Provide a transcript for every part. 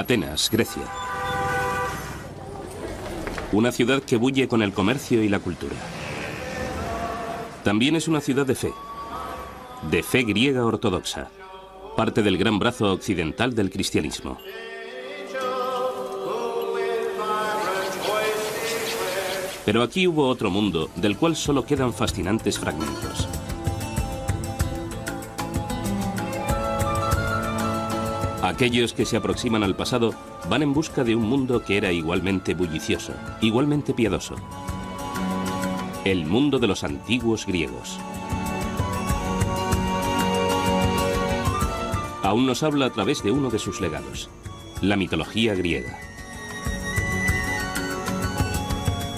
Atenas, Grecia. Una ciudad que bulle con el comercio y la cultura. También es una ciudad de fe griega ortodoxa, parte del gran brazo occidental del cristianismo. Pero aquí hubo otro mundo del cual solo quedan fascinantes fragmentos. Aquellos que se aproximan al pasado van en busca de un mundo que era igualmente bullicioso, igualmente piadoso. El mundo de los antiguos griegos. Aún nos habla a través de uno de sus legados, la mitología griega.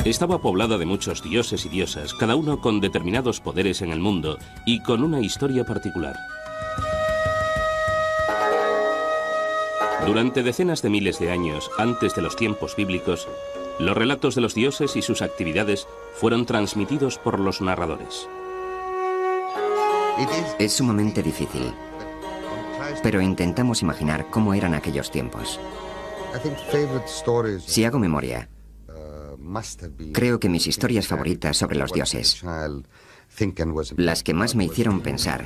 Estaba poblada de muchos dioses y diosas, cada uno con determinados poderes en el mundo y con una historia particular. Durante decenas de miles de años antes de los tiempos bíblicos, los relatos de los dioses y sus actividades fueron transmitidos por los narradores. Es sumamente difícil, pero intentamos imaginar cómo eran aquellos tiempos. Si hago memoria, creo que mis historias favoritas sobre los dioses, las que más me hicieron pensar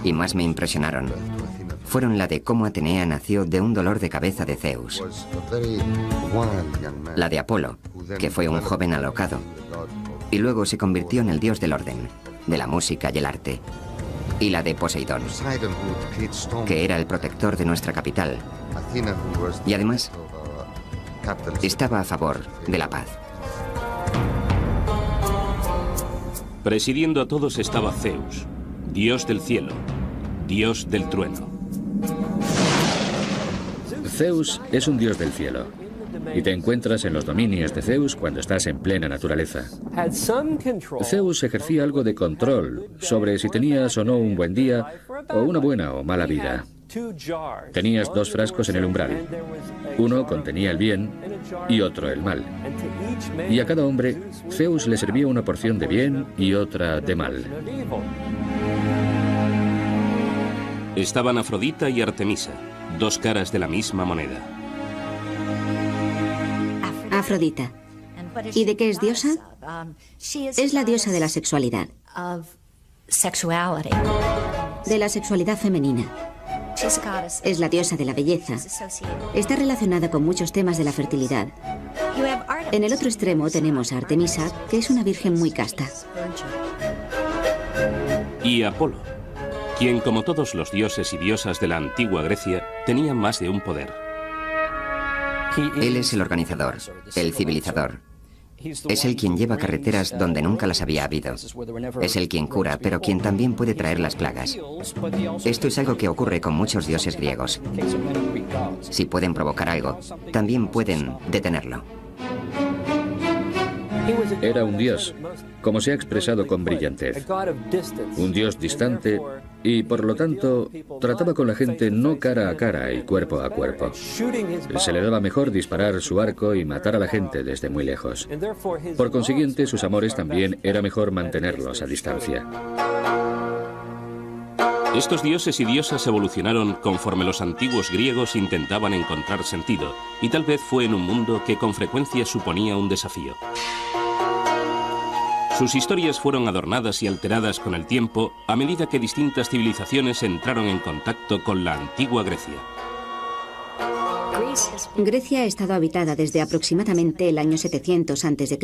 y más me impresionaron, fueron la de cómo Atenea nació de un dolor de cabeza de Zeus, la de Apolo, que fue un joven alocado, y luego se convirtió en el dios del orden, de la música y el arte, y la de Poseidón, que era el protector de nuestra capital, y además estaba a favor de la paz. Presidiendo a todos estaba Zeus, dios del cielo, dios del trueno. Zeus es un dios del cielo, y te encuentras en los dominios de Zeus cuando estás en plena naturaleza. Zeus ejercía algo de control sobre si tenías o no un buen día, o una buena o mala vida. Tenías dos frascos en el umbral. Uno contenía el bien y otro el mal. Y a cada hombre, Zeus le servía una porción de bien y otra de mal. Estaban Afrodita y Artemisa, dos caras de la misma moneda. Afrodita. ¿Y de qué es diosa? Es la diosa de la sexualidad. De la sexualidad femenina. Es la diosa de la belleza. Está relacionada con muchos temas de la fertilidad. En el otro extremo tenemos a Artemisa, que es una virgen muy casta. Y Apolo, quien, como todos los dioses y diosas de la antigua Grecia, tenía más de un poder. Él es el organizador, el civilizador. Es el quien lleva carreteras donde nunca las había habido. Es el quien cura, pero quien también puede traer las plagas. Esto es algo que ocurre con muchos dioses griegos. Si pueden provocar algo, también pueden detenerlo. Era un dios, como se ha expresado con brillantez. Un dios distante y, por lo tanto, trataba con la gente no cara a cara y cuerpo a cuerpo. Se le daba mejor disparar su arco y matar a la gente desde muy lejos. Por consiguiente, sus amores también era mejor mantenerlos a distancia. Estos dioses y diosas evolucionaron conforme los antiguos griegos intentaban encontrar sentido, y tal vez fue en un mundo que con frecuencia suponía un desafío. Sus historias fueron adornadas y alteradas con el tiempo a medida que distintas civilizaciones entraron en contacto con la antigua Grecia. Grecia ha estado habitada desde aproximadamente el año 700 a.C.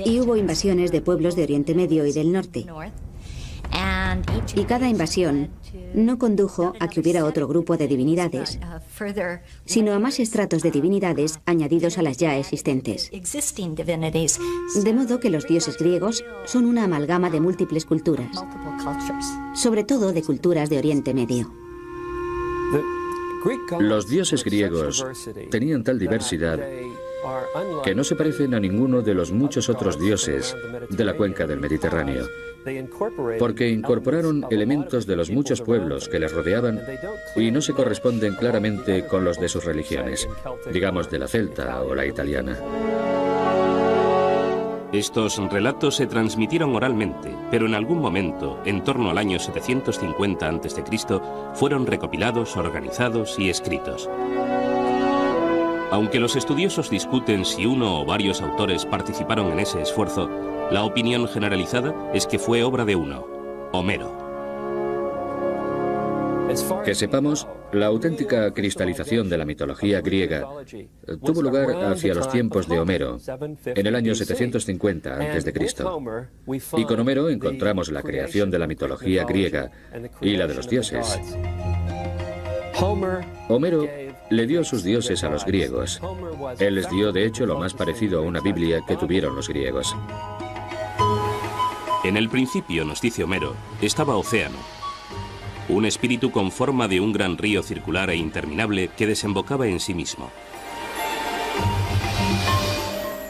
Y hubo invasiones de pueblos de Oriente Medio y del norte. Y cada invasión no condujo a que hubiera otro grupo de divinidades, sino a más estratos de divinidades añadidos a las ya existentes. De modo que los dioses griegos son una amalgama de múltiples culturas, sobre todo de culturas de Oriente Medio. Los dioses griegos tenían tal diversidad que no se parecen a ninguno de los muchos otros dioses de la cuenca del Mediterráneo, porque incorporaron elementos de los muchos pueblos que les rodeaban y no se corresponden claramente con los de sus religiones, digamos de la celta o la italiana. Estos relatos se transmitieron oralmente, pero en algún momento, en torno al año 750 a.C., fueron recopilados, organizados y escritos. Aunque los estudiosos discuten si uno o varios autores participaron en ese esfuerzo, la opinión generalizada es que fue obra de uno, Homero. Que sepamos, la auténtica cristalización de la mitología griega tuvo lugar hacia los tiempos de Homero, en el año 750 a.C. Y con Homero encontramos la creación de la mitología griega y la de los dioses. Homero le dio sus dioses a los griegos. Él les dio, de hecho, lo más parecido a una Biblia que tuvieron los griegos. En el principio, nos dice Homero, estaba Océano, un espíritu con forma de un gran río circular e interminable que desembocaba en sí mismo.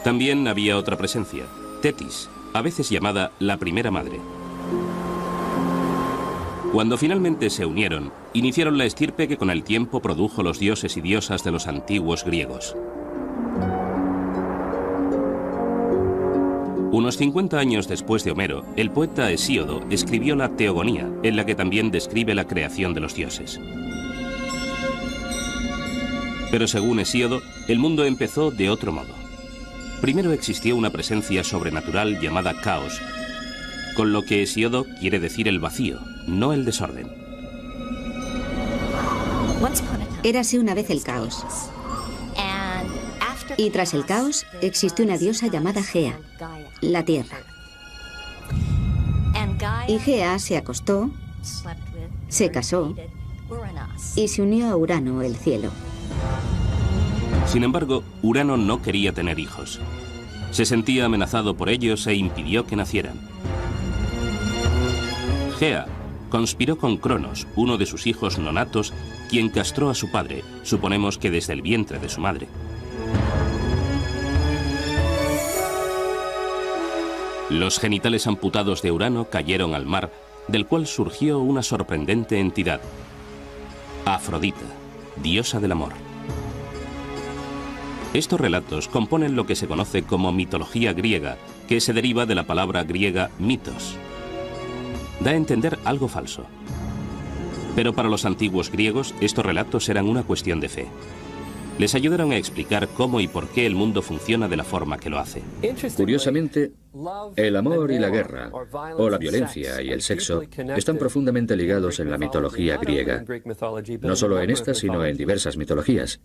También había otra presencia, Tetis, a veces llamada la primera madre. Cuando finalmente se unieron, iniciaron la estirpe que con el tiempo produjo los dioses y diosas de los antiguos griegos. Unos 50 años después de Homero, el poeta Hesíodo escribió la Teogonía, en la que también describe la creación de los dioses. Pero según Hesíodo, el mundo empezó de otro modo. Primero existió una presencia sobrenatural llamada caos, con lo que Hesíodo quiere decir el vacío, no el desorden. Érase una vez el caos. Y tras el caos existió una diosa llamada Gea, la tierra. Y Gea se acostó, se casó y se unió a Urano, el cielo. Sin embargo, Urano no quería tener hijos. Se sentía amenazado por ellos e impidió que nacieran. Gea conspiró con Cronos, uno de sus hijos no natos, quien castró a su padre, suponemos que desde el vientre de su madre. Los genitales amputados de Urano cayeron al mar, del cual surgió una sorprendente entidad, Afrodita, diosa del amor. Estos relatos componen lo que se conoce como mitología griega, que se deriva de la palabra griega mitos. Da a entender algo falso. Pero para los antiguos griegos, estos relatos eran una cuestión de fe. Les ayudaron a explicar cómo y por qué el mundo funciona de la forma que lo hace. Curiosamente, el amor y la guerra, o la violencia y el sexo, están profundamente ligados en la mitología griega. No solo en esta, sino en diversas mitologías.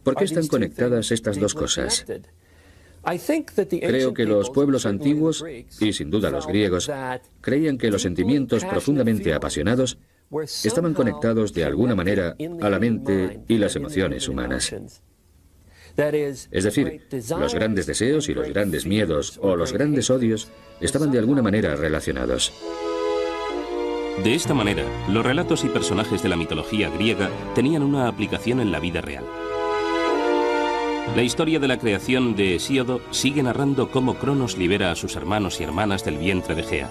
¿Por qué están conectadas estas dos cosas? Creo que los pueblos antiguos, y sin duda los griegos, creían que los sentimientos profundamente apasionados estaban conectados de alguna manera a la mente y las emociones humanas. Es decir, los grandes deseos y los grandes miedos o los grandes odios estaban de alguna manera relacionados. De esta manera, los relatos y personajes de la mitología griega tenían una aplicación en la vida real. La historia de la creación de Hesíodo sigue narrando cómo Cronos libera a sus hermanos y hermanas del vientre de Gea.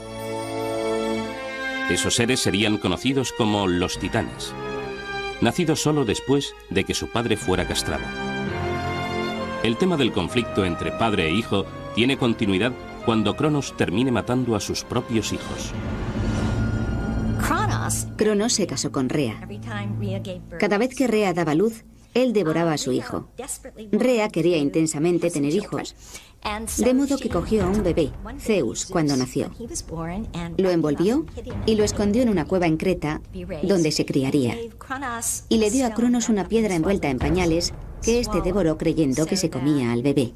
Esos seres serían conocidos como los titanes, nacidos solo después de que su padre fuera castrado. El tema del conflicto entre padre e hijo tiene continuidad cuando Cronos termine matando a sus propios hijos. Cronos se casó con Rea. Cada vez que Rea daba luz, él devoraba a su hijo. Rea quería intensamente tener hijos, de modo que cogió a un bebé, Zeus, cuando nació. Lo envolvió y lo escondió en una cueva en Creta, donde se criaría. Y le dio a Cronos una piedra envuelta en pañales que éste devoró creyendo que se comía al bebé.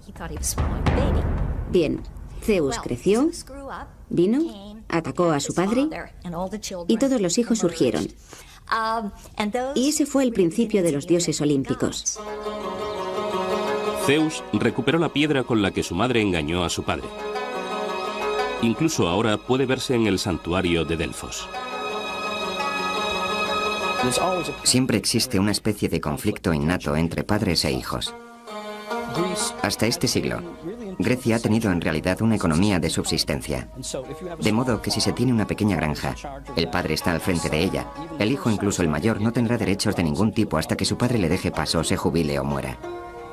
Bien, Zeus creció, vino, atacó a su padre y todos los hijos surgieron. Y ese fue el principio de los dioses olímpicos. Zeus recuperó la piedra con la que su madre engañó a su padre. Incluso ahora puede verse en el santuario de Delfos. Siempre existe una especie de conflicto innato entre padres e hijos. Hasta este siglo, Grecia ha tenido en realidad una economía de subsistencia. De modo que si se tiene una pequeña granja, el padre está al frente de ella. El hijo, incluso el mayor, no tendrá derechos de ningún tipo hasta que su padre le deje paso, se jubile o muera.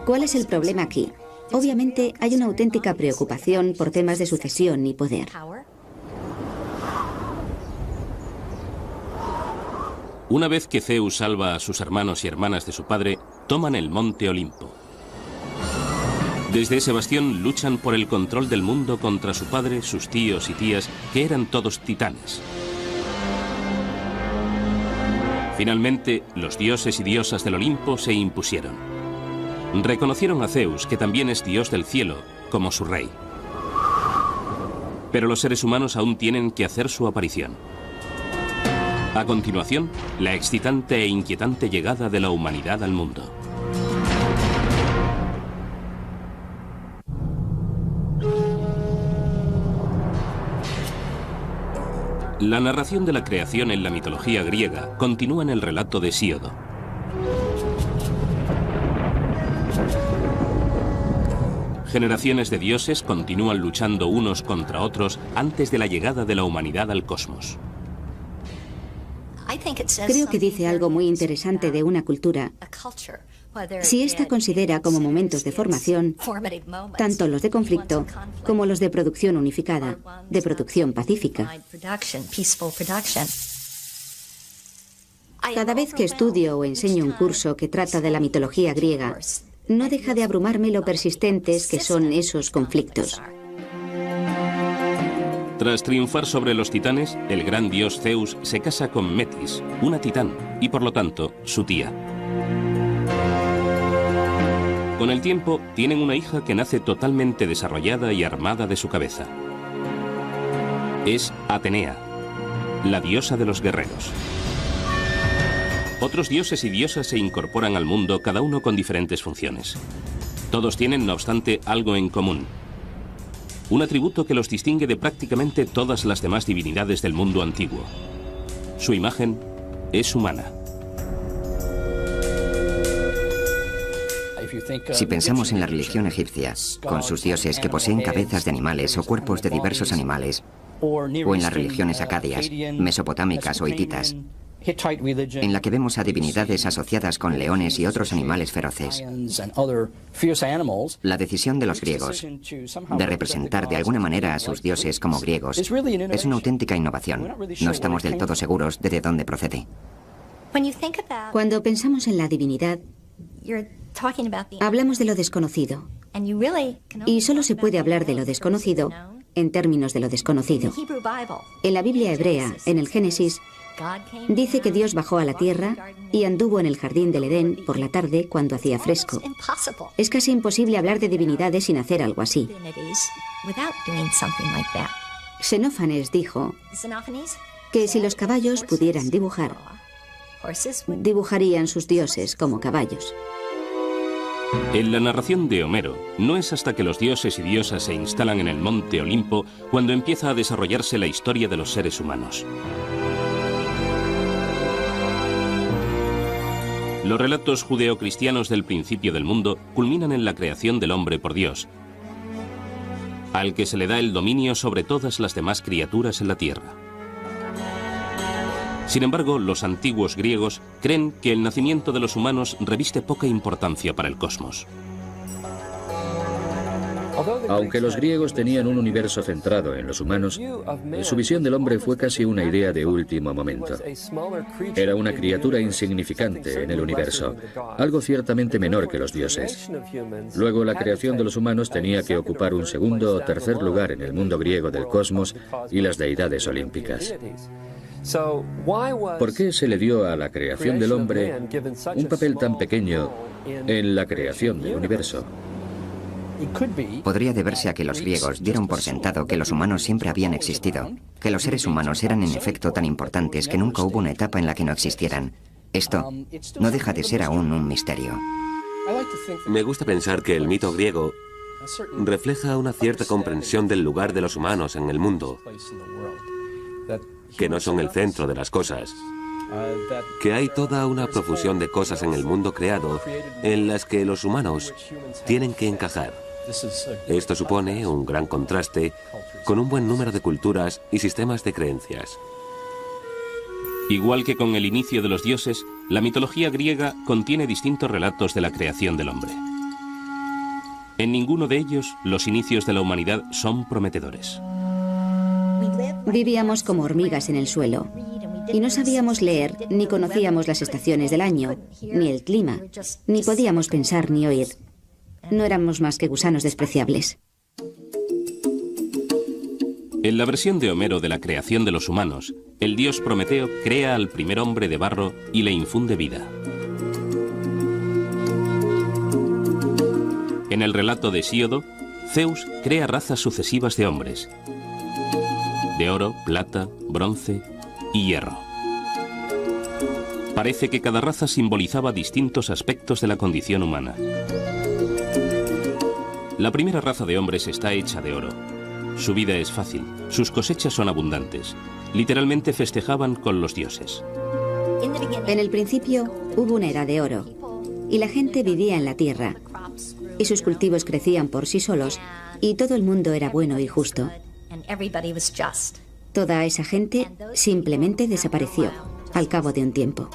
¿Cuál es el problema aquí? Obviamente hay una auténtica preocupación por temas de sucesión y poder. Una vez que Zeus salva a sus hermanos y hermanas de su padre, toman el monte Olimpo. Desde ese bastión luchan por el control del mundo contra su padre, sus tíos y tías, que eran todos titanes. Finalmente, los dioses y diosas del Olimpo se impusieron. Reconocieron a Zeus, que también es dios del cielo, como su rey. Pero los seres humanos aún tienen que hacer su aparición. A continuación, la excitante e inquietante llegada de la humanidad al mundo. La narración de la creación en la mitología griega continúa en el relato de Hesíodo. Generaciones de dioses continúan luchando unos contra otros antes de la llegada de la humanidad al cosmos. Creo que dice algo muy interesante de una cultura. Si ésta considera como momentos de formación tanto los de conflicto como los de producción unificada, de producción pacífica. Cada vez que estudio o enseño un curso que trata de la mitología griega, no deja de abrumarme lo persistentes que son esos conflictos. Tras triunfar sobre los titanes, el gran dios Zeus se casa con Metis, una titán, y por lo tanto, su tía. Con el tiempo, tienen una hija que nace totalmente desarrollada y armada de su cabeza. Es Atenea, la diosa de los guerreros. Otros dioses y diosas se incorporan al mundo, cada uno con diferentes funciones. Todos tienen, no obstante, algo en común. Un atributo que los distingue de prácticamente todas las demás divinidades del mundo antiguo. Su imagen es humana. Si pensamos en la religión egipcia, con sus dioses que poseen cabezas de animales o cuerpos de diversos animales, o en las religiones acadias, mesopotámicas o hititas, en la que vemos a divinidades asociadas con leones y otros animales feroces. La decisión de los griegos de representar de alguna manera a sus dioses como griegos es una auténtica innovación. No estamos del todo seguros de dónde procede. Cuando pensamos en la divinidad, hablamos de lo desconocido. Y solo se puede hablar de lo desconocido en términos de lo desconocido. En la Biblia hebrea, en el Génesis, dice que Dios bajó a la tierra y anduvo en el jardín del Edén por la tarde cuando hacía fresco. Es casi imposible hablar de divinidades sin hacer algo así. Xenófanes dijo que si los caballos pudieran dibujar, dibujarían sus dioses como caballos. En la narración de Homero, no es hasta que los dioses y diosas se instalan en el monte Olimpo cuando empieza a desarrollarse la historia de los seres humanos. Los relatos judeocristianos del principio del mundo culminan en la creación del hombre por Dios, al que se le da el dominio sobre todas las demás criaturas en la tierra. Sin embargo, los antiguos griegos creen que el nacimiento de los humanos reviste poca importancia para el cosmos. Aunque los griegos tenían un universo centrado en los humanos, su visión del hombre fue casi una idea de último momento. Era una criatura insignificante en el universo, algo ciertamente menor que los dioses. Luego, la creación de los humanos tenía que ocupar un segundo o tercer lugar en el mundo griego del cosmos y las deidades olímpicas. ¿Por qué se le dio a la creación del hombre un papel tan pequeño en la creación del universo? Podría deberse a que los griegos dieron por sentado que los humanos siempre habían existido, que los seres humanos eran en efecto tan importantes que nunca hubo una etapa en la que no existieran. Esto no deja de ser aún un misterio. Me gusta pensar que el mito griego refleja una cierta comprensión del lugar de los humanos en el mundo, que no son el centro de las cosas, que hay toda una profusión de cosas en el mundo creado en las que los humanos tienen que encajar. Esto supone un gran contraste con un buen número de culturas y sistemas de creencias. Igual que con el inicio de los dioses, la mitología griega contiene distintos relatos de la creación del hombre. En ninguno de ellos los inicios de la humanidad son prometedores. Vivíamos como hormigas en el suelo y no sabíamos leer ni conocíamos las estaciones del año, ni el clima, ni podíamos pensar ni oír. No éramos más que gusanos despreciables. En la versión de Homero de la creación de los humanos, el dios Prometeo crea al primer hombre de barro y le infunde vida. En el relato de Hesíodo, Zeus crea razas sucesivas de hombres, de oro, plata, bronce y hierro. Parece que cada raza simbolizaba distintos aspectos de la condición humana. La primera raza de hombres está hecha de oro. Su vida es fácil, sus cosechas son abundantes. Literalmente festejaban con los dioses. En el principio hubo una era de oro y la gente vivía en la tierra y sus cultivos crecían por sí solos y todo el mundo era bueno y justo. Toda esa gente simplemente desapareció al cabo de un tiempo.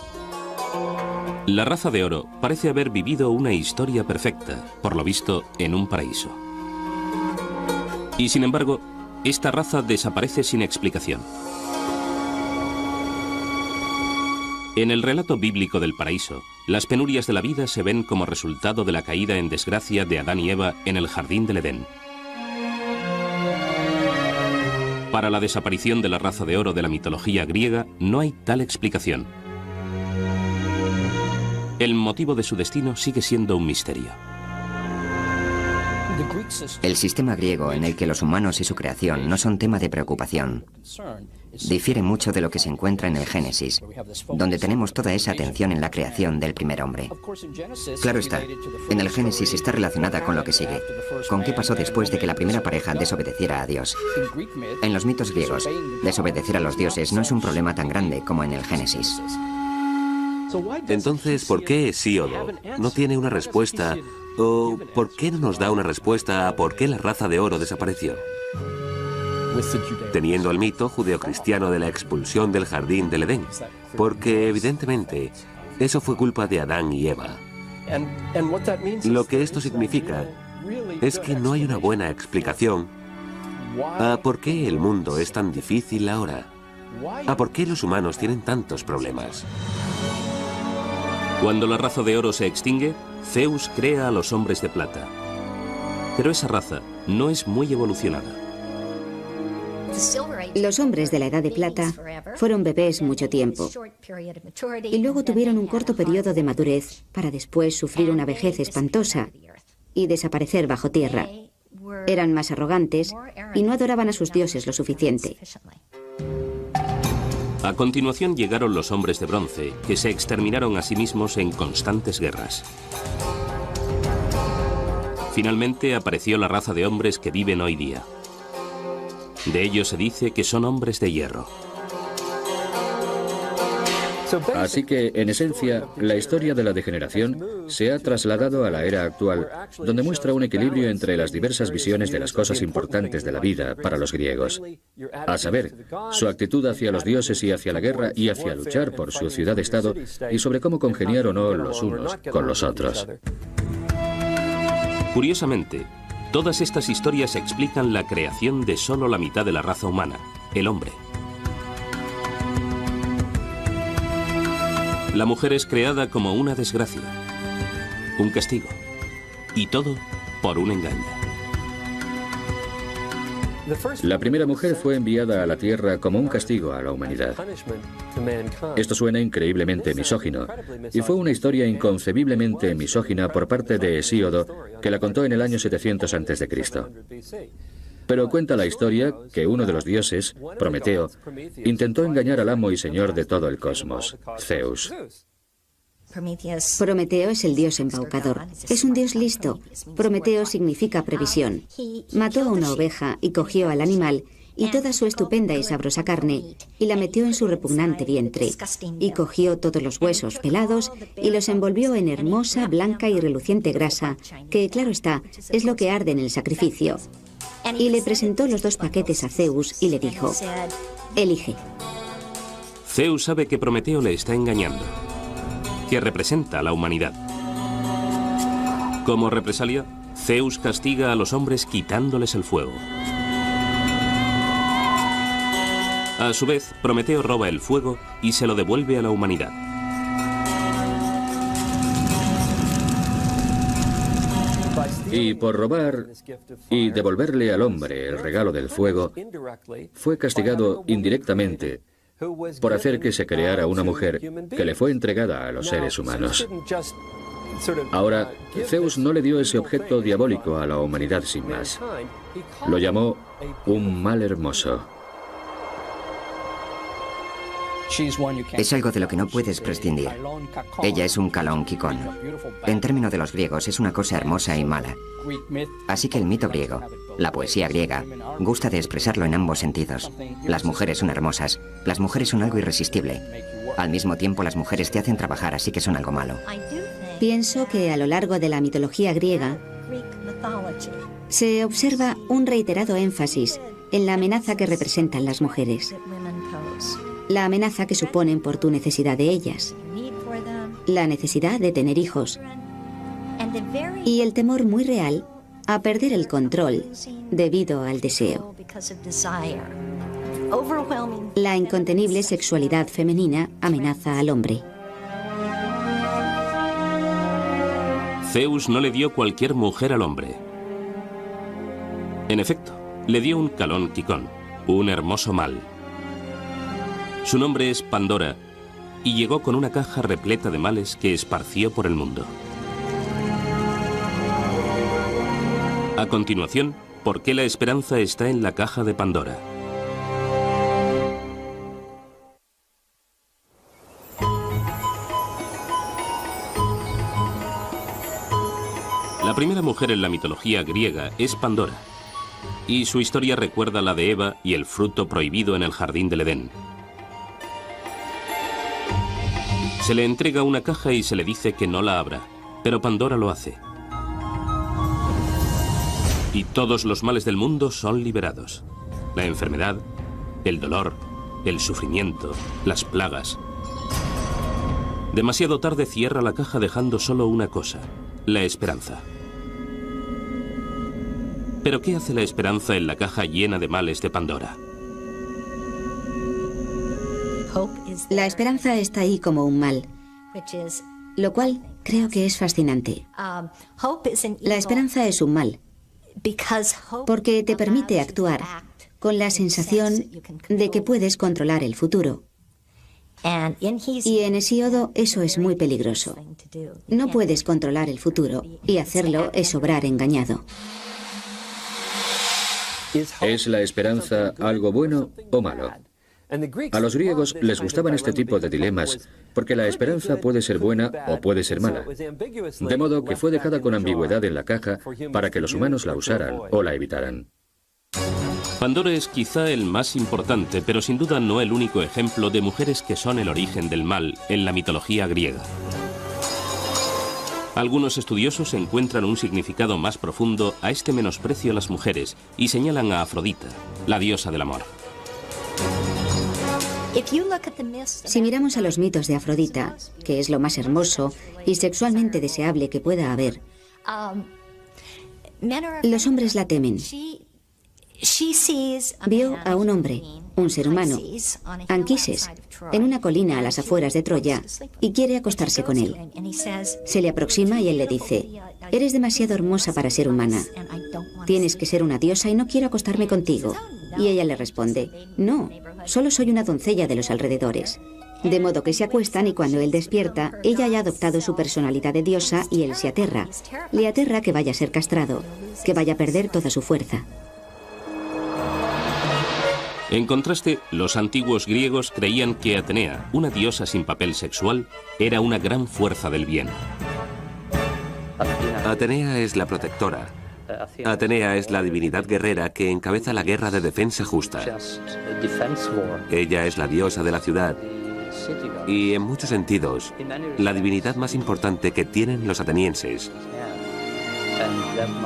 La raza de oro parece haber vivido una historia perfecta, por lo visto, en un paraíso. Y sin embargo, esta raza desaparece sin explicación. En el relato bíblico del paraíso, las penurias de la vida se ven como resultado de la caída en desgracia de Adán y Eva en el jardín del Edén. Para la desaparición de la raza de oro de la mitología griega no hay tal explicación. El motivo de su destino sigue siendo un misterio. El sistema griego en el que los humanos y su creación no son tema de preocupación difiere mucho de lo que se encuentra en el Génesis, donde tenemos toda esa atención en la creación del primer hombre. Claro está, en el Génesis está relacionada con lo que sigue, con qué pasó después de que la primera pareja desobedeciera a Dios. En los mitos griegos, desobedecer a los dioses no es un problema tan grande como en el Génesis. Entonces, ¿por qué Hesíodo no tiene una respuesta? ¿O por qué no nos da una respuesta a por qué la raza de oro desapareció? Teniendo el mito judeocristiano de la expulsión del jardín del Edén, porque evidentemente eso fue culpa de Adán y Eva. Lo que esto significa es que no hay una buena explicación a por qué el mundo es tan difícil ahora, a por qué los humanos tienen tantos problemas. Cuando la raza de oro se extingue, Zeus crea a los hombres de plata. Pero esa raza no es muy evolucionada. Los hombres de la Edad de Plata fueron bebés mucho tiempo y luego tuvieron un corto periodo de madurez para después sufrir una vejez espantosa y desaparecer bajo tierra. Eran más arrogantes y no adoraban a sus dioses lo suficiente. A continuación llegaron los hombres de bronce, que se exterminaron a sí mismos en constantes guerras. Finalmente apareció la raza de hombres que viven hoy día. De ellos se dice que son hombres de hierro. Así que, en esencia, la historia de la degeneración se ha trasladado a la era actual, donde muestra un equilibrio entre las diversas visiones de las cosas importantes de la vida para los griegos. A saber, su actitud hacia los dioses y hacia la guerra y hacia luchar por su ciudad-estado y sobre cómo congeniar o no los unos con los otros. Curiosamente, todas estas historias explican la creación de solo la mitad de la raza humana, el hombre. La mujer es creada como una desgracia, un castigo, y todo por un engaño. La primera mujer fue enviada a la Tierra como un castigo a la humanidad. Esto suena increíblemente misógino, y fue una historia inconcebiblemente misógina por parte de Hesíodo, que la contó en el año 700 a.C. Pero cuenta la historia que uno de los dioses, Prometeo, intentó engañar al amo y señor de todo el cosmos, Zeus. Prometeo es el dios embaucador. Es un dios listo. Prometeo significa previsión. Mató a una oveja y cogió al animal y toda su estupenda y sabrosa carne y la metió en su repugnante vientre. Y cogió todos los huesos pelados y los envolvió en hermosa, blanca y reluciente grasa, que, claro está, es lo que arde en el sacrificio. Y le presentó los 2 paquetes a Zeus y le dijo: elige. Zeus sabe que Prometeo le está engañando, que representa a la humanidad. Como represalia, Zeus castiga a los hombres quitándoles el fuego. A su vez, Prometeo roba el fuego y se lo devuelve a la humanidad. Y por robar y devolverle al hombre el regalo del fuego, fue castigado indirectamente por hacer que se creara una mujer que le fue entregada a los seres humanos. Ahora, Zeus no le dio ese objeto diabólico a la humanidad sin más. Lo llamó un mal hermoso. Es algo de lo que no puedes prescindir. Ella es un Kalón Kikón. En términos de los griegos, es una cosa hermosa y mala. Así que el mito griego, la poesía griega, gusta de expresarlo en ambos sentidos. Las mujeres son hermosas, las mujeres son algo irresistible. Al mismo tiempo, las mujeres te hacen trabajar, así que son algo malo. Pienso que a lo largo de la mitología griega se observa un reiterado énfasis en la amenaza que representan las mujeres. La amenaza que suponen por tu necesidad de ellas, la necesidad de tener hijos y el temor muy real a perder el control debido al deseo. La incontenible sexualidad femenina amenaza al hombre. Zeus no le dio cualquier mujer al hombre. En efecto, le dio un Kalón Kikón, un hermoso mal. Su nombre es Pandora, y llegó con una caja repleta de males que esparció por el mundo. A continuación, ¿por qué la esperanza está en la caja de Pandora? La primera mujer en la mitología griega es Pandora, y su historia recuerda la de Eva y el fruto prohibido en el jardín del Edén. Se le entrega una caja y se le dice que no la abra, pero Pandora lo hace. Y todos los males del mundo son liberados. La enfermedad, el dolor, el sufrimiento, las plagas. Demasiado tarde cierra la caja dejando solo una cosa, la esperanza. ¿Pero qué hace la esperanza en la caja llena de males de Pandora? La esperanza está ahí como un mal, lo cual creo que es fascinante. La esperanza es un mal, porque te permite actuar con la sensación de que puedes controlar el futuro. Y en Hesíodo eso es muy peligroso. No puedes controlar el futuro, y hacerlo es obrar engañado. ¿Es la esperanza algo bueno o malo? A los griegos les gustaban este tipo de dilemas, porque la esperanza puede ser buena o puede ser mala. De modo que fue dejada con ambigüedad en la caja para que los humanos la usaran o la evitaran. Pandora es quizá el más importante, pero sin duda no el único ejemplo de mujeres que son el origen del mal en la mitología griega. Algunos estudiosos encuentran un significado más profundo a este menosprecio a las mujeres y señalan a Afrodita, la diosa del amor. Si miramos a los mitos de Afrodita, que es lo más hermoso y sexualmente deseable que pueda haber, los hombres la temen. Vio a un hombre, un ser humano, Anquises, en una colina a las afueras de Troya y quiere acostarse con él. Se le aproxima y él le dice: «Eres demasiado hermosa para ser humana. Tienes que ser una diosa y no quiero acostarme contigo». Y ella le responde: «No, solo soy una doncella de los alrededores». De modo que se acuestan y cuando él despierta, ella haya adoptado su personalidad de diosa y él se aterra. Le aterra que vaya a ser castrado, que vaya a perder toda su fuerza. En contraste, los antiguos griegos creían que Atenea, una diosa sin papel sexual, era una gran fuerza del bien. Atenea es la protectora. Atenea es la divinidad guerrera que encabeza la guerra de defensa justa. Ella es la diosa de la ciudad y, en muchos sentidos, la divinidad más importante que tienen los atenienses.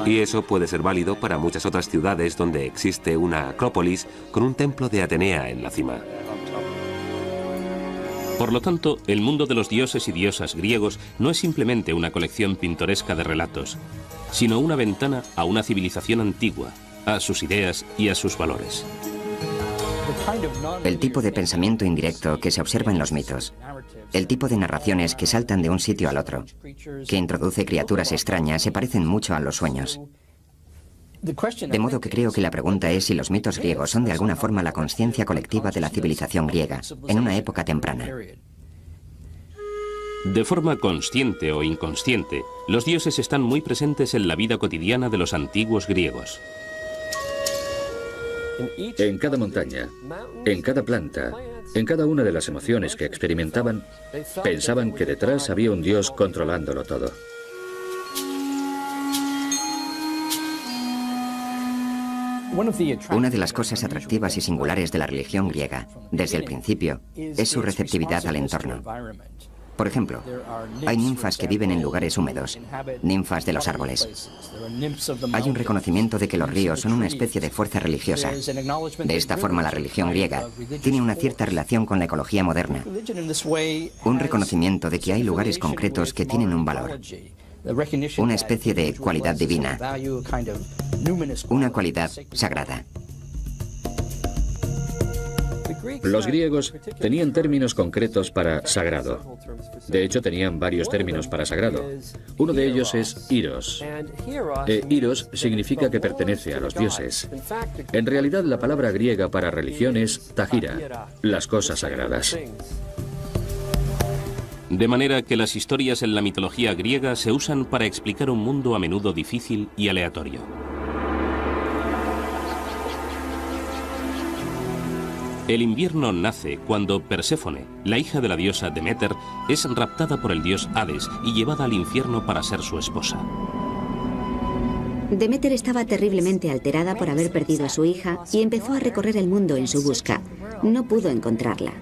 Y eso puede ser válido para muchas otras ciudades donde existe una acrópolis con un templo de Atenea en la cima. Por lo tanto, el mundo de los dioses y diosas griegos no es simplemente una colección pintoresca de relatos, sino una ventana a una civilización antigua, a sus ideas y a sus valores. El tipo de pensamiento indirecto que se observa en los mitos, el tipo de narraciones que saltan de un sitio al otro, que introduce criaturas extrañas, se parecen mucho a los sueños. De modo que creo que la pregunta es si los mitos griegos son de alguna forma la conciencia colectiva de la civilización griega, en una época temprana. De forma consciente o inconsciente, los dioses están muy presentes en la vida cotidiana de los antiguos griegos. En cada montaña, en cada planta, en cada una de las emociones que experimentaban, pensaban que detrás había un dios controlándolo todo. Una de las cosas atractivas y singulares de la religión griega, desde el principio, es su receptividad al entorno. Por ejemplo, hay ninfas que viven en lugares húmedos, ninfas de los árboles. Hay un reconocimiento de que los ríos son una especie de fuerza religiosa. De esta forma, la religión griega tiene una cierta relación con la ecología moderna. Un reconocimiento de que hay lugares concretos que tienen un valor. Una especie de cualidad divina. Una cualidad sagrada. Los griegos tenían términos concretos para sagrado. De hecho, tenían varios términos para sagrado. Uno de ellos es Iros. Iros significa que pertenece a los dioses. En realidad, la palabra griega para religión es tagira, las cosas sagradas. De manera que las historias en la mitología griega se usan para explicar un mundo a menudo difícil y aleatorio. El invierno nace cuando Perséfone, la hija de la diosa Deméter, es raptada por el dios Hades y llevada al infierno para ser su esposa. Deméter estaba terriblemente alterada por haber perdido a su hija y empezó a recorrer el mundo en su busca. No pudo encontrarla.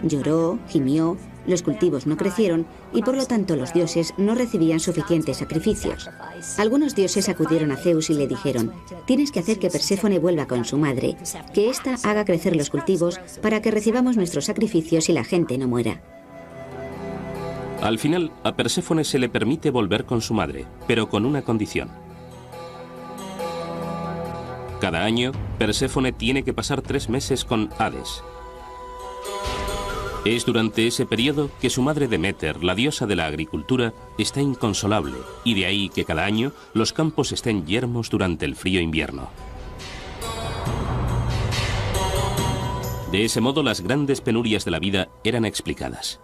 Lloró, gimió, los cultivos no crecieron y por lo tanto los dioses no recibían suficientes sacrificios. Algunos dioses acudieron a Zeus y le dijeron: tienes que hacer que Perséfone vuelva con su madre, que ésta haga crecer los cultivos para que recibamos nuestros sacrificios y la gente no muera. Al final, a Perséfone se le permite volver con su madre, pero con una condición. Cada año, Perséfone tiene que pasar 3 meses con Hades. Es durante ese periodo que su madre Deméter, la diosa de la agricultura, está inconsolable, y de ahí que cada año los campos estén yermos durante el frío invierno. De ese modo, las grandes penurias de la vida eran explicadas.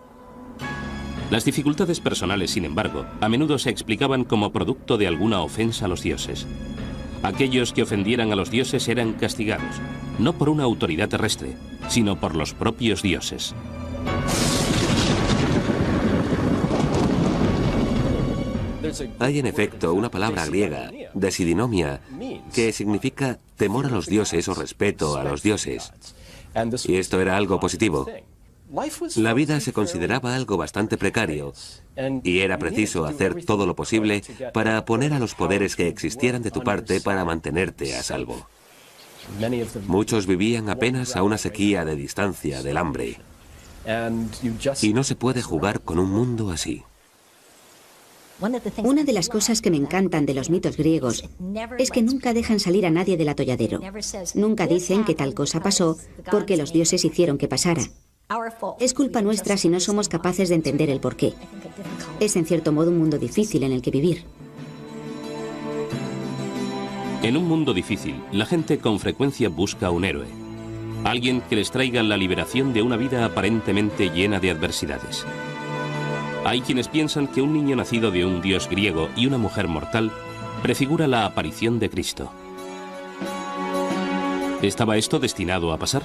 Las dificultades personales, sin embargo, a menudo se explicaban como producto de alguna ofensa a los dioses. Aquellos que ofendieran a los dioses eran castigados, no por una autoridad terrestre, sino por los propios dioses. Hay en efecto una palabra griega, desidinomia, que significa temor a los dioses o respeto a los dioses. Y esto era algo positivo. La vida se consideraba algo bastante precario y era preciso hacer todo lo posible para poner a los poderes que existieran de tu parte para mantenerte a salvo. Muchos vivían apenas a una sequía de distancia del hambre. Y no se puede jugar con un mundo así. Una de las cosas que me encantan de los mitos griegos es que nunca dejan salir a nadie del atolladero. Nunca dicen que tal cosa pasó porque los dioses hicieron que pasara. Es culpa nuestra si no somos capaces de entender el porqué. Es en cierto modo un mundo difícil en el que vivir. En un mundo difícil, la gente con frecuencia busca un héroe. Alguien que les traiga la liberación de una vida aparentemente llena de adversidades. Hay quienes piensan que un niño nacido de un dios griego y una mujer mortal prefigura la aparición de Cristo. ¿Estaba esto destinado a pasar?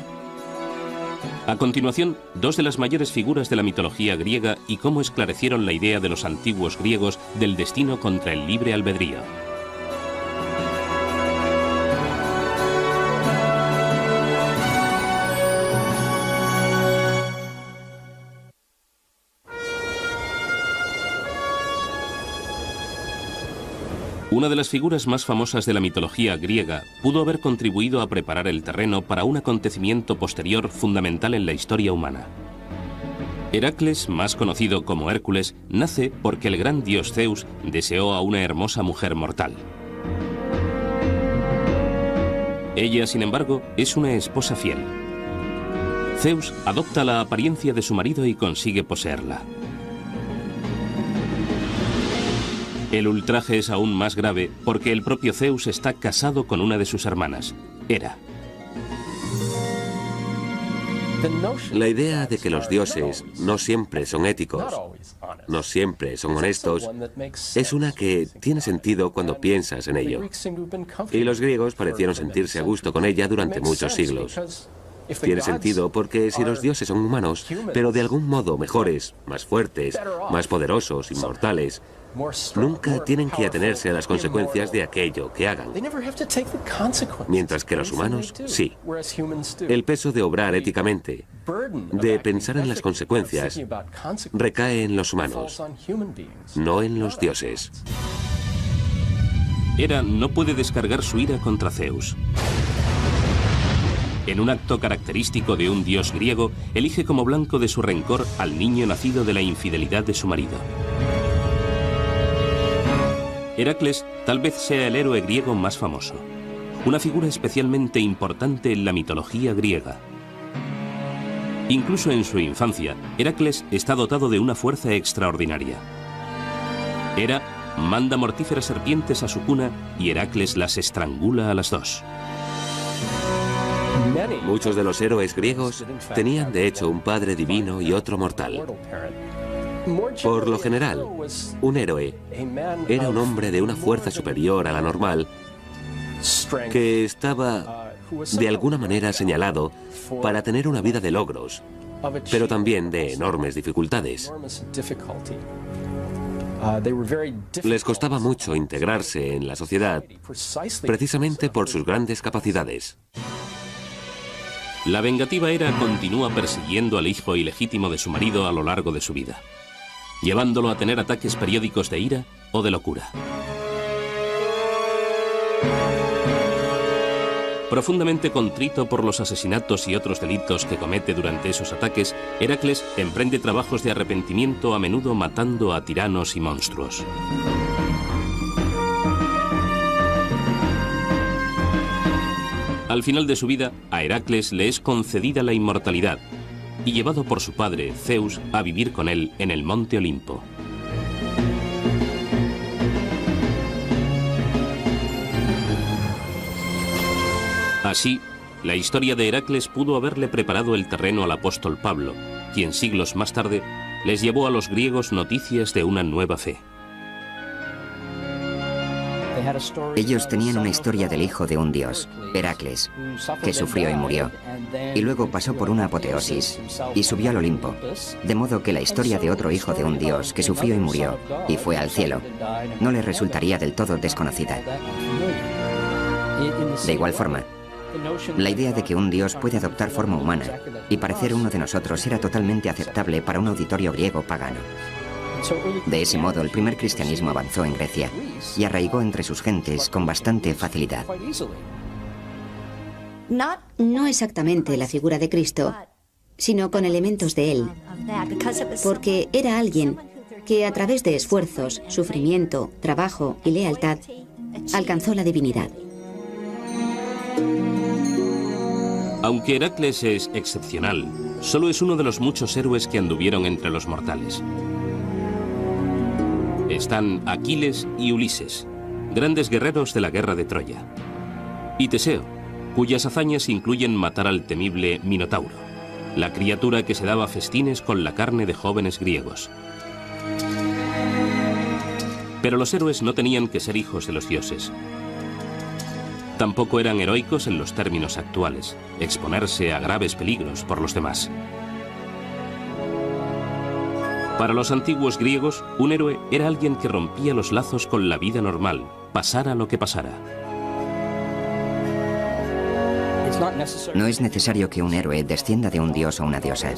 A continuación, 2 de las mayores figuras de la mitología griega y cómo esclarecieron la idea de los antiguos griegos del destino contra el libre albedrío. Una de las figuras más famosas de la mitología griega pudo haber contribuido a preparar el terreno para un acontecimiento posterior fundamental en la historia humana. Heracles, más conocido como Hércules, nace porque el gran dios Zeus deseó a una hermosa mujer mortal. Ella, sin embargo, es una esposa fiel. Zeus adopta la apariencia de su marido y consigue poseerla. El ultraje es aún más grave porque el propio Zeus está casado con una de sus hermanas, Hera. La idea de que los dioses no siempre son éticos, no siempre son honestos, es una que tiene sentido cuando piensas en ello. Y los griegos parecieron sentirse a gusto con ella durante muchos siglos. Tiene sentido porque si los dioses son humanos, pero de algún modo mejores, más fuertes, más poderosos, inmortales, nunca tienen que atenerse a las consecuencias de aquello que hagan. Mientras que los humanos, sí. El peso de obrar éticamente, de pensar en las consecuencias, recae en los humanos, no en los dioses. Hera no puede descargar su ira contra Zeus. En un acto característico de un dios griego, elige como blanco de su rencor al niño nacido de la infidelidad de su marido. Heracles tal vez sea el héroe griego más famoso, una figura especialmente importante en la mitología griega. Incluso en su infancia, Heracles está dotado de una fuerza extraordinaria. Hera manda mortíferas serpientes a su cuna y Heracles las estrangula a las dos. Muchos de los héroes griegos tenían de hecho un padre divino y otro mortal. Por lo general, un héroe era un hombre de una fuerza superior a la normal que estaba de alguna manera señalado para tener una vida de logros, pero también de enormes dificultades. Les costaba mucho integrarse en la sociedad precisamente por sus grandes capacidades. La vengativa Hera continúa persiguiendo al hijo ilegítimo de su marido a lo largo de su vida, llevándolo a tener ataques periódicos de ira o de locura. Profundamente contrito por los asesinatos y otros delitos que comete durante esos ataques, Heracles emprende trabajos de arrepentimiento, a menudo matando a tiranos y monstruos. Al final de su vida, a Heracles le es concedida la inmortalidad y llevado por su padre, Zeus, a vivir con él en el monte Olimpo. Así, la historia de Heracles pudo haberle preparado el terreno al apóstol Pablo, quien siglos más tarde les llevó a los griegos noticias de una nueva fe. Ellos tenían una historia del hijo de un dios, Heracles, que sufrió y murió, y luego pasó por una apoteosis y subió al Olimpo, de modo que la historia de otro hijo de un dios que sufrió y murió y fue al cielo no le resultaría del todo desconocida. De igual forma, la idea de que un dios puede adoptar forma humana y parecer uno de nosotros era totalmente aceptable para un auditorio griego pagano. De ese modo, el primer cristianismo avanzó en Grecia y arraigó entre sus gentes con bastante facilidad. No exactamente la figura de Cristo, sino con elementos de él, porque era alguien que a través de esfuerzos, sufrimiento, trabajo y lealtad alcanzó la divinidad. Aunque Heracles es excepcional, solo es uno de los muchos héroes que anduvieron entre los mortales. Están Aquiles y Ulises, grandes guerreros de la guerra de Troya. Y Teseo, cuyas hazañas incluyen matar al temible Minotauro, la criatura que se daba festines con la carne de jóvenes griegos. Pero los héroes no tenían que ser hijos de los dioses. Tampoco eran heroicos en los términos actuales, exponerse a graves peligros por los demás. Para los antiguos griegos, un héroe era alguien que rompía los lazos con la vida normal, pasara lo que pasara. No es necesario que un héroe descienda de un dios o una diosa.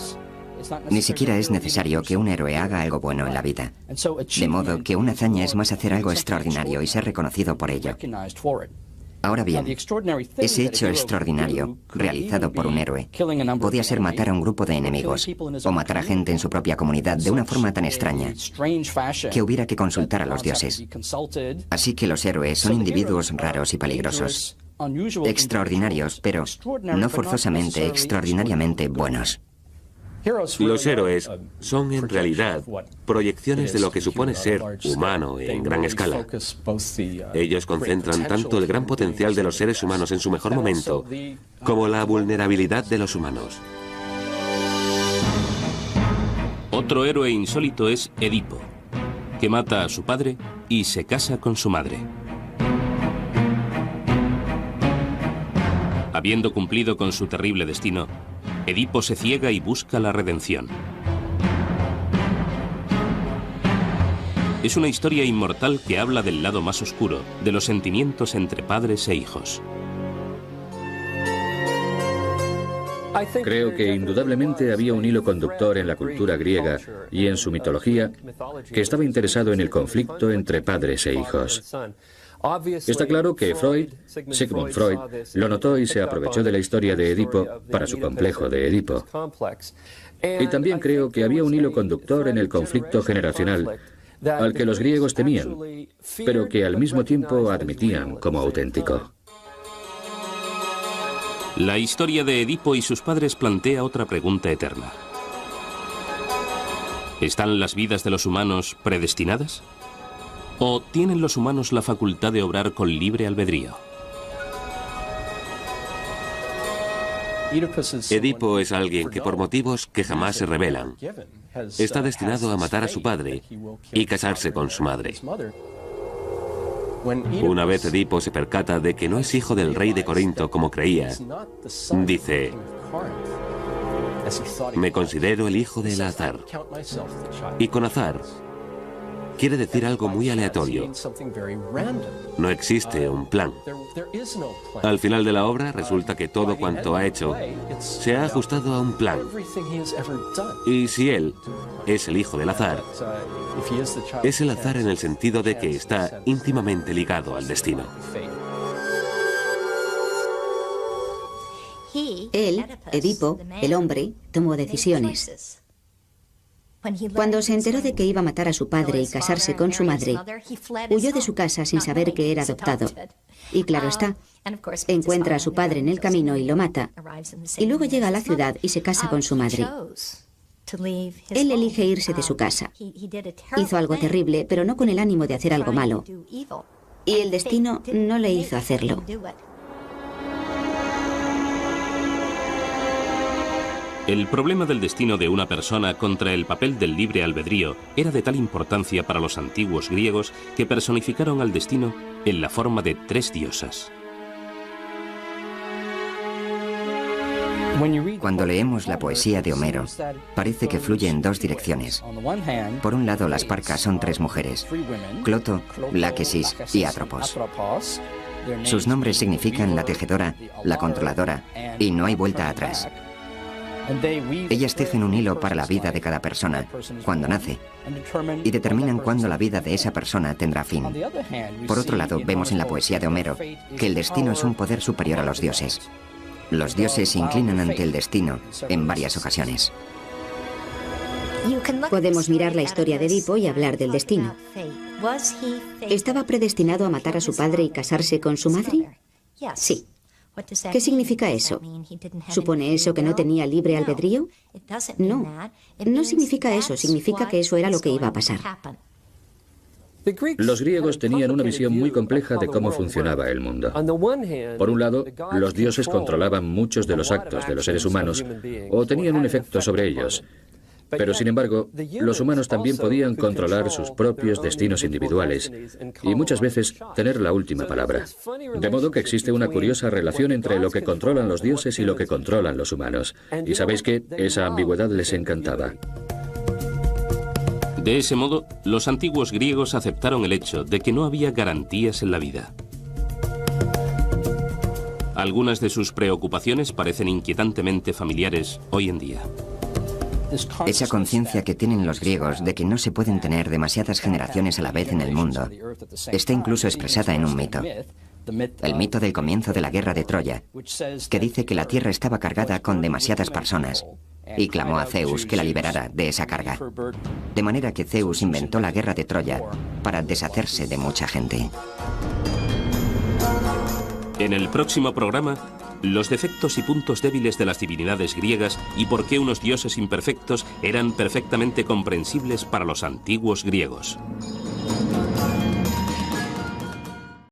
Ni siquiera es necesario que un héroe haga algo bueno en la vida. De modo que una hazaña es más hacer algo extraordinario y ser reconocido por ello. Ahora bien, ese hecho extraordinario, realizado por un héroe, podía ser matar a un grupo de enemigos, o matar a gente en su propia comunidad de una forma tan extraña que hubiera que consultar a los dioses. Así que los héroes son individuos raros y peligrosos, extraordinarios, pero no forzosamente extraordinariamente buenos. Los héroes son en realidad proyecciones de lo que supone ser humano en gran escala. Ellos concentran tanto el gran potencial de los seres humanos en su mejor momento como la vulnerabilidad de los humanos. Otro héroe insólito es Edipo, que mata a su padre y se casa con su madre. Habiendo cumplido con su terrible destino, Edipo se ciega y busca la redención. Es una historia inmortal que habla del lado más oscuro, de los sentimientos entre padres e hijos. Creo que indudablemente había un hilo conductor en la cultura griega y en su mitología que estaba interesado en el conflicto entre padres e hijos. Está claro que Sigmund Freud, lo notó y se aprovechó de la historia de Edipo para su complejo de Edipo. Y también creo que había un hilo conductor en el conflicto generacional, al que los griegos temían, pero que al mismo tiempo admitían como auténtico. La historia de Edipo y sus padres plantea otra pregunta eterna. ¿Están las vidas de los humanos predestinadas? ¿O tienen los humanos la facultad de obrar con libre albedrío? Edipo es alguien que por motivos que jamás se revelan, está destinado a matar a su padre y casarse con su madre. Una vez Edipo se percata de que no es hijo del rey de Corinto como creía, dice: me considero el hijo del azar. Y con azar quiere decir algo muy aleatorio. No existe un plan. Al final de la obra resulta que todo cuanto ha hecho se ha ajustado a un plan. Y si él es el hijo del azar, es el azar en el sentido de que está íntimamente ligado al destino. Él, Edipo, el hombre, tomó decisiones. Cuando se enteró de que iba a matar a su padre y casarse con su madre, huyó de su casa sin saber que era adoptado. Y claro está, encuentra a su padre en el camino y lo mata. Y luego llega a la ciudad y se casa con su madre. Él elige irse de su casa. Hizo algo terrible, pero no con el ánimo de hacer algo malo. Y el destino no le hizo hacerlo. El problema del destino de una persona contra el papel del libre albedrío era de tal importancia para los antiguos griegos que personificaron al destino en la forma de 3 diosas. Cuando leemos la poesía de Homero, parece que fluye en 2 direcciones. Por un lado, las Parcas son 3 mujeres: Cloto, Láquesis y Atropos. Sus nombres significan la tejedora, la controladora, y no hay vuelta atrás. Ellas tejen un hilo para la vida de cada persona cuando nace y determinan cuándo la vida de esa persona tendrá fin. Por otro lado, vemos en la poesía de Homero que el destino es un poder superior a los dioses. Los dioses se inclinan ante el destino en varias ocasiones. Podemos mirar la historia de Edipo y hablar del destino. ¿Estaba predestinado a matar a su padre y casarse con su madre? Sí. ¿Qué significa eso? ¿Supone eso que no tenía libre albedrío? No, no significa eso, significa que eso era lo que iba a pasar. Los griegos tenían una visión muy compleja de cómo funcionaba el mundo. Por un lado, los dioses controlaban muchos de los actos de los seres humanos o tenían un efecto sobre ellos. Pero sin embargo, los humanos también podían controlar sus propios destinos individuales y muchas veces tener la última palabra. De modo que existe una curiosa relación entre lo que controlan los dioses y lo que controlan los humanos. Y sabéis que esa ambigüedad les encantaba. De ese modo, los antiguos griegos aceptaron el hecho de que no había garantías en la vida. Algunas de sus preocupaciones parecen inquietantemente familiares hoy en día. Esa conciencia que tienen los griegos de que no se pueden tener demasiadas generaciones a la vez en el mundo está incluso expresada en un mito. el mito del comienzo de la guerra de Troya, que dice que la tierra estaba cargada con demasiadas personas, y clamó a Zeus que la liberara de esa carga. De manera que Zeus inventó la guerra de Troya para deshacerse de mucha gente. En el próximo programa, los defectos y puntos débiles de las divinidades griegas y por qué unos dioses imperfectos eran perfectamente comprensibles para los antiguos griegos.